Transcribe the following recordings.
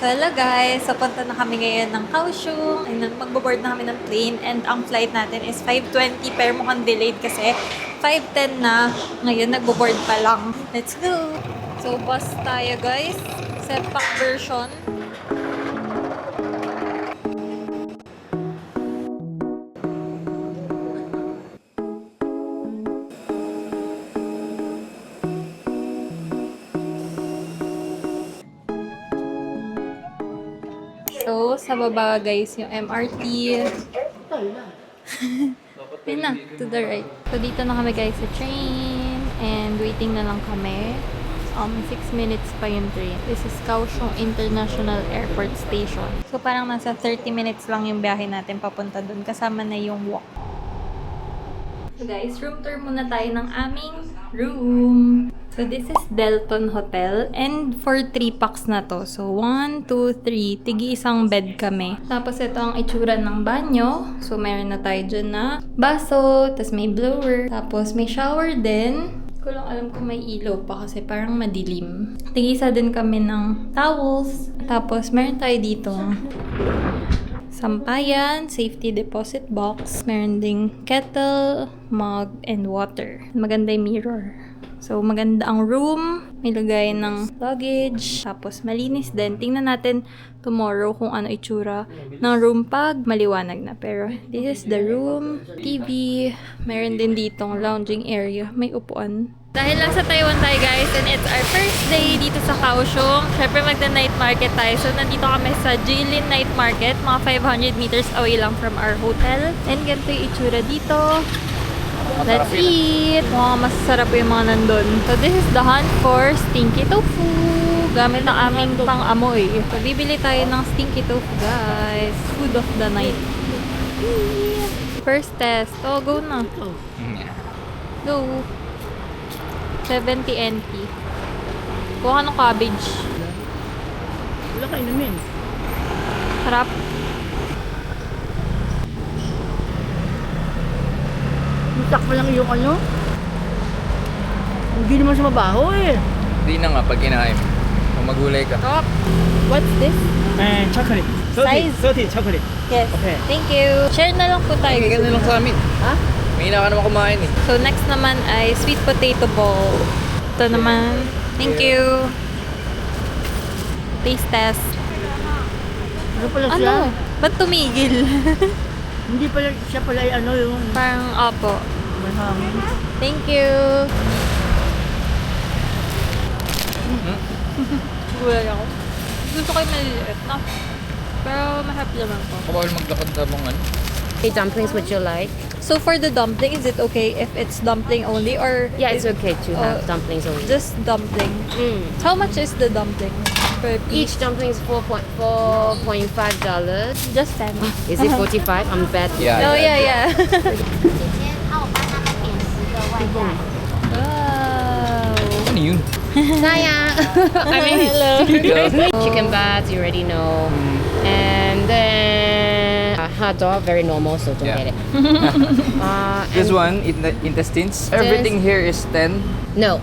So hello guys, papunta na kami ngayon ng Kaohsiung. And magbo-board na kami ng plane and ang flight natin is 5:20 pero mukhang delayed kasi 5:10 na. Ngayon nagbo-board pa lang. Let's go! So bus tayo guys. Sepak version. So, sa baba guys, yung MRT. Yun na, to the right. So, dito na kami guys sa train. And waiting na lang kami. 6 minutes pa yung train. This is Kaohsiung International Airport Station. So, parang nasa 30 minutes lang yung biyahe natin papunta dun. Kasama na yung walk. So guys, room tour muna tayo ng aming room. So this is Delton Hotel and for 3 packs na to. So 1, 2, 3, tigi isang bed kami. Tapos ito ang itsura ng banyo. So meron na tayo dyan na baso, tapos may blower, tapos may shower din. Hindi ko lang alam kung may ilaw pa kasi parang madilim. Tigisa din kami ng towels. Tapos meron tayo dito sampayan, safety deposit box, meron ding kettle, mug, and water. Maganda yung mirror. So, maganda ang room. May lagay ng luggage. Tapos, malinis din. Tingnan natin tomorrow kung ano itsura ng room pag maliwanag na. Pero, this is the room. TV. Meron din ditong lounging area. May upuan. Dahil lang sa Taiwan tayo guys, and it's our first day dito sa Kaohsiung. Syempre magda-night market tayo. So, nandito kami sa Jilin Night Market. Mga 500 meters away lang from our hotel. And ganito yung itsura dito. Let's eat! Mukhang masasarap yung mga nandun. So, this is the hunt for stinky tofu. Gamit ng aming pang-amoy. So, bibili tayo ng stinky tofu, guys. Food of the night. First test. Oh, go na. Go. 70 NT. Kuha ng cabbage. Wala ka inumin. Sarap. Mutak pa lang yung ano. Hindi naman sa mabaho eh. Hindi na nga pag kinain. Kung magulay ka. Sarap. What's this? Chocolate. Size? 30 chocolate. Yes. Okay. Thank you. Share na lang po tayo. Ay, ganun lang sa amin. Ha? May hina ka naman kumain eh. So, next naman ay sweet potato ball. Ito naman. Thank you. Taste test. Ano pala siya? Ano? Ba't tumigil? Hindi pala siya pala ay ano yung Parang, opo. may hangin. Thank you. Gulay ako. Gusto ko yung maliliit na. Pero mahap naman ko. Kabawal maglakad sa mong ano. Hey, dumplings would you like? So, for the dumpling, is it okay if it's dumpling only or Yeah, it's okay to have Oh, dumplings only. just dumpling? Mm. How much is the dumpling? Per piece? Each dumpling is $4.5. Just 10. Is it 45? I'm bad. Yeah. Oh, yeah. 姐姐，那我帮他们点10个外带。 Wow. Ano yun? Saya. I mean, Hello. chicken bats, you already know. And then hot dog, very normal, so don't Yeah. get it. This And- one, intestines. Everything here is 10. No,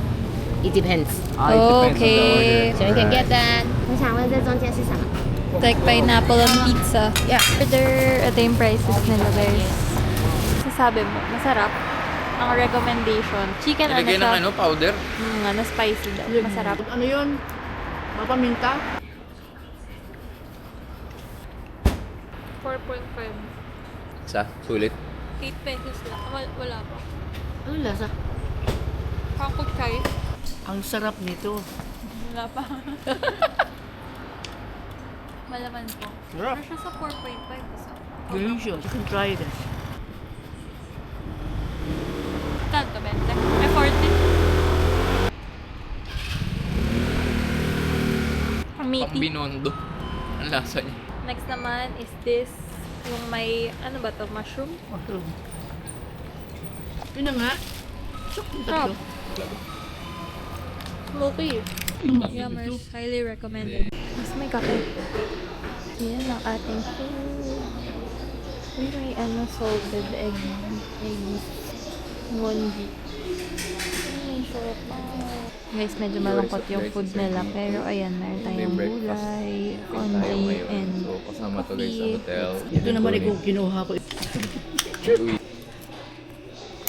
it depends. It depends on the Okay. order. So you can get that. 我想问这中间是什么？ Like pineapple on pizza. Yeah. Order, ito yung prices nila guys. Sasabi mo, masarap. Ang recommendation. Chicken ano Nilagay siya? ng ano, powder. Ano, spicy daw. Masarap. Ano yun? Mapaminta? 4.5. Sa, sulit. 8 pesos lang. Wala pa. Ano lasa? Hangkok chai. Ang sarap nito. Wala pa. Malaman po. Sarap. Ano siya sa 4.5? Delicious. You can try this. Kanto, 20. May 40. Ang Pang meaty. binondo. Ang lasa niya. Next naman is this. Yung may, ano ba to? Mushroom? Mushroom. Yun na nga. Sok yung Sarap. tatlo. Smoky. Yummers. Highly recommended. Mas may kape. Yan ang ating food. Uy, may ano, salted egg. Eggs. Mondi. May sarap na. Guys, medyo malungkot yung food nila. Pero ayan, meron tayong gulay, only, and So, kasama to guys sa coffee. hotel. Ito naman ikaw kinuha ko.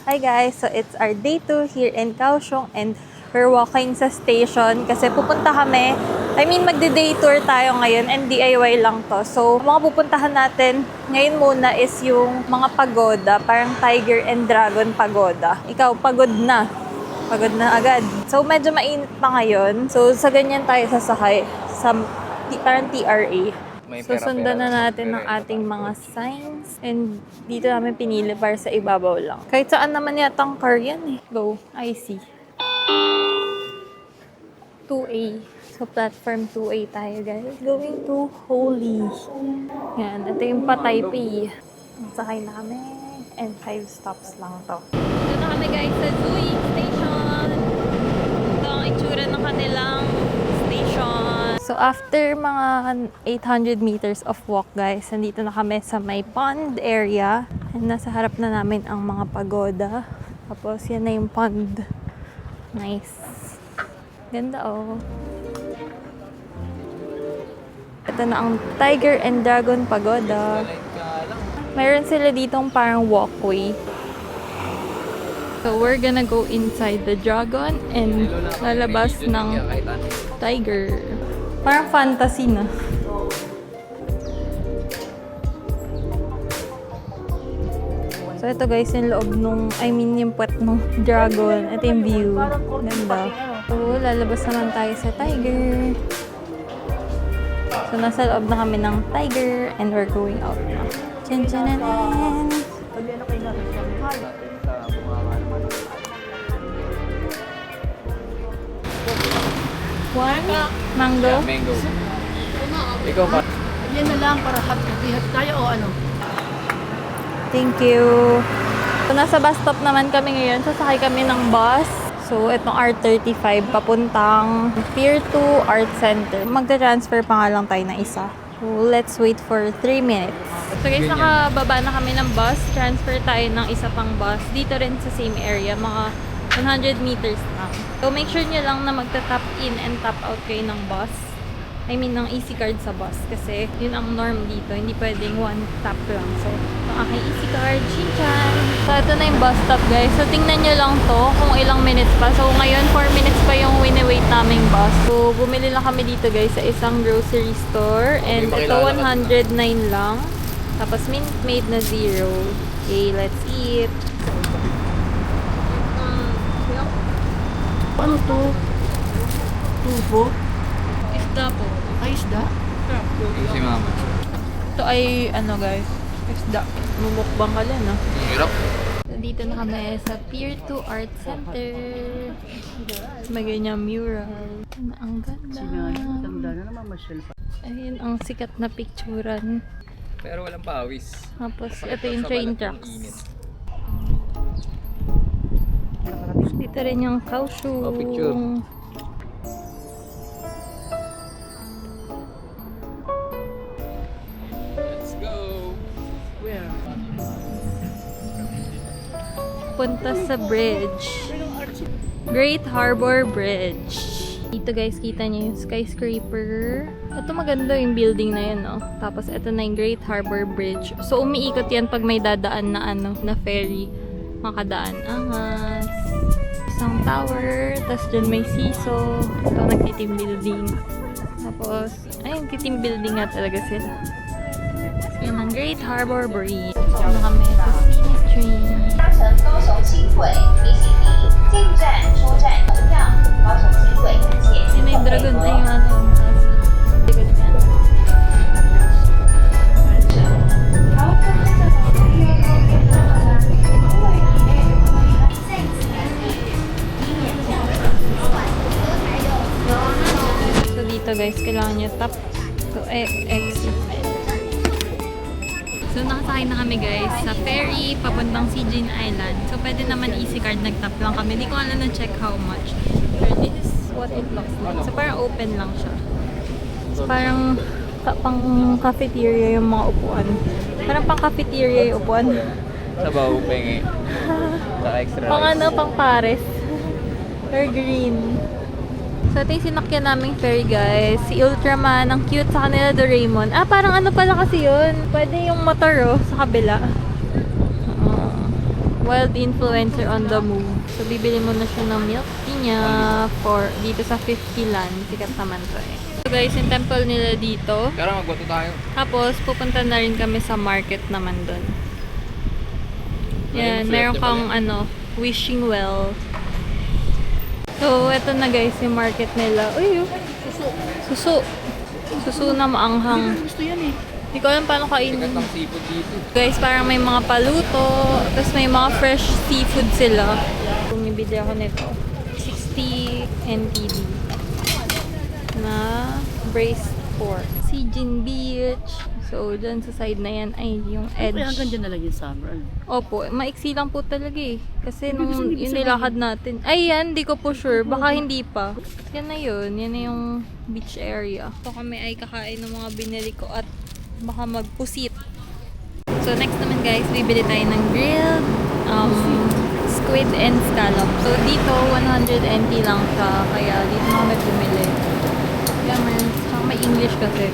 Hi guys! So it's our day 2 here in Kaohsiung and we're walking sa station kasi pupunta kami. Magde-day tour tayo ngayon and DIY lang to. So, mga pupuntahan natin ngayon muna is yung mga pagoda, parang Tiger and Dragon pagoda. Ikaw, pagod na. Pagod na agad. So, medyo mainit pa ngayon. So, sa ganyan tayo sasakay sa parang TRA. Susundan na natin ng ating mga signs. And dito namin pinili para sa ibabaw lang. Kahit saan naman yatang car yan eh. Go, I see. 2A. So, platform 2A tayo guys. Going to Holy. Yan, ito yung pa-Taipei. Sakay na kami. And 5 stops lang to. Dito na kami guys sa Zui Station. Ito ang itsura ng kanilang station. So, after mga 800 meters of walk guys, nandito na kami sa may pond area. And nasa harap na namin ang mga pagoda. Tapos, yan na yung pond. Nice. Ganda oh. Ito na ang Tiger and Dragon Pagoda. Mayroon sila ditong parang walkway. So, we're gonna go inside the dragon and lalabas ng tiger. Parang fantasy na. So, ito guys, yung loob nung, yung puwet ng dragon. Ito yung view. Ganda. So, lalabas naman tayo sa tiger. So, nasa loob na kami ng tiger and we're going out na. Chan-chanan! One mango. Mango. Ikaw pa. Yan na lang para hati-hati tayo o ano? Thank you. So, nasa bus stop naman kami ngayon. Sasakay kami ng bus. So, itong R35 papuntang Pier 2 Art Center. Magta-transfer pa nga lang tayo na isa. So, let's wait for 3 minutes. So guys, nakababa na kami ng bus. Transfer tayo ng isa pang bus. Dito rin sa same area, mga 100 meters lang. So, make sure nyo lang na magta-tap in and tap out kayo ng bus. Ng EC card sa bus. Kasi yun ang norm dito. Hindi pwedeng one tap lang. So, ang aking EC card, chinchan. So, ito na yung bus stop guys. So, tingnan nyo lang to kung ilang minutes pa. So, ngayon 4 minutes pa yung wini-wait naming bus. So, bumili lang kami dito guys sa isang grocery store. And ito 109 lang. Tapos Minute Maid na 0. Okay, let's eat. Ano to? Tubo? Isda po. Ay, isda? Si mama. Ito ay guys, isda. Mumukbang ka lang ah. Hirap. So, dito na kami sa Pier 2 Art Center. May ganyang mural. Ang ganda. Tanda na naman, Michelle pa. Ayun ang sikat na picturean. Pero walang pawis. Tapos ito yung train tracks. Dito rin yung Kaohsiung. Oh, picture. Let's go. Where? Punta sa bridge. Great Harbor Bridge. Dito guys, kita niyo yung skyscraper. Ito maganda yung building na yun, no? Tapos ito na yung Great Harbor Bridge. So umiikot yan pag may dadaan na na ferry. Makadaan. Angas. Isang tower. Tapos dyan may siso. Ito nagtitim building. Tapos, ayun, titim building nga talaga sila. Yan ang Great Harbor Bridge. So, na kami sa Cine Train. 搭乘高雄轻轨，提醒您进站出站同样。高雄轻轨感谢。 Yun na yung dragon. Ay, yung dragon yan. So, dito guys, kailangan nyo tap to exit. So, nakasakay na kami guys sa ferry papuntang Sijin Island. So, pwede naman easy card, nag-tap lang kami. Hindi ko alam na check how much. Pero this is what it looks like. So, parang open lang siya. So, parang pang cafeteria yung mga upuan. Parang pang cafeteria yung upuan. Sabaw, pengi. Saka extra Pang rice. pang pares. Or green. So, ito yung sinakyan naming ferry, guys. Si Ultraman, ang cute sa kanila, Doraemon. Ah, parang ano pala kasi yun. Pwede yung motor, oh, sa kabila. Wild influencer on the move. So, bibili mo na siya ng milk tea niya for dito sa 50 land. Sikat naman to eh. So, guys, yung temple nila dito. Pero magbato tayo. Tapos, pupunta na rin kami sa market naman doon. Yan, meron kang ano, wishing well. So, eto na guys, yung market nila. Uy, suso. Suso na maanghang. Gusto yan eh. Hindi ko alam paano kainin. Sikat ang seafood dito. Guys, parang may mga paluto. Tapos may mga fresh seafood sila. Bumibili ako nito. 60 NTD. Na braised pork. Sijin Beach. So, dyan sa side na yan ay yung edge. Kaya hanggang dyan na lang yung summer. Ano? Opo, maiksi lang po talaga eh. Kasi nung yun nilakad natin. Ay, yan, di ko po sure. Baka hindi pa. Yan na yun. Yan na yung beach area. So, kami ay kakain ng mga binili ko at baka magpusit. So, next naman guys, bibili tayo ng grilled squid and scallop. So, dito, 100 NT lang siya. Kaya, dito na kami bumili. Kaya, may English kasi.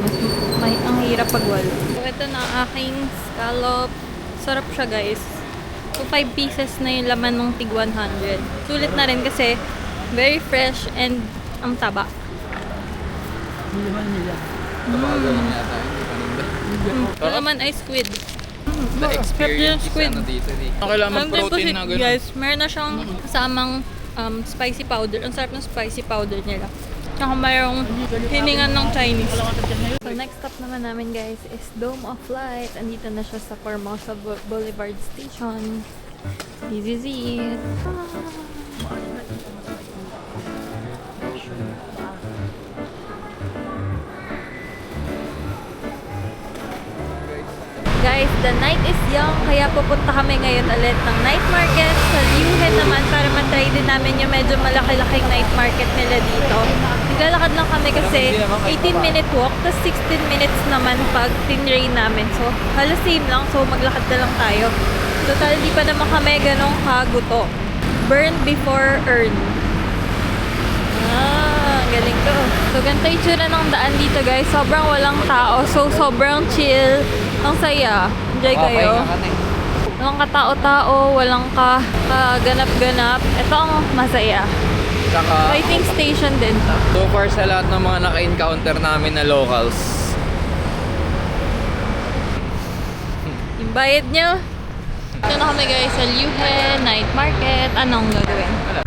Ang hirap pag wala. So, ito na aking scallop. Sarap siya, guys. So, 5 pieces na yung laman ng tig 100. Sulit na rin kasi very fresh and ang taba. Yung naman nila. Tabagal lang yata. Hindi pa nila. Ito naman ay squid. The experience is squid. ano dito. Kailangan mag-protein na gano'n. Guys, meron na siyang kasamang spicy powder. Ang sarap ng spicy powder nila. Tsaka mayroong hiningan ng Chinese. So, next stop naman namin guys is Dome of Light. Andito na siya sa Formosa Boulevard Station. This is it. Guys, the night is young, kaya pupunta kami ngayon ulit ng night market sa Liuhen naman para matry din namin yung medyo malaki-laking night market nila dito. Naglalakad lang kami kasi 18-minute walk, tapos 16 minutes naman pag tinrain namin. So, halos same lang, so maglakad na lang tayo. Total, di pa naman kami ganong kaguto. Burn before earn. Galing ko. So, ganito yung tsura ng daan dito guys. Sobrang walang tao. So, sobrang chill. Ang saya. Enjoy kayo. Walang katao-tao. Walang kaganap-ganap. Ito ang masaya. Saka, Waiting station din to. so far sa lahat ng mga naka-encounter namin na locals, Yung bayad nyo. Ito na kami guys sa Liuhen Night Market. Anong gagawin?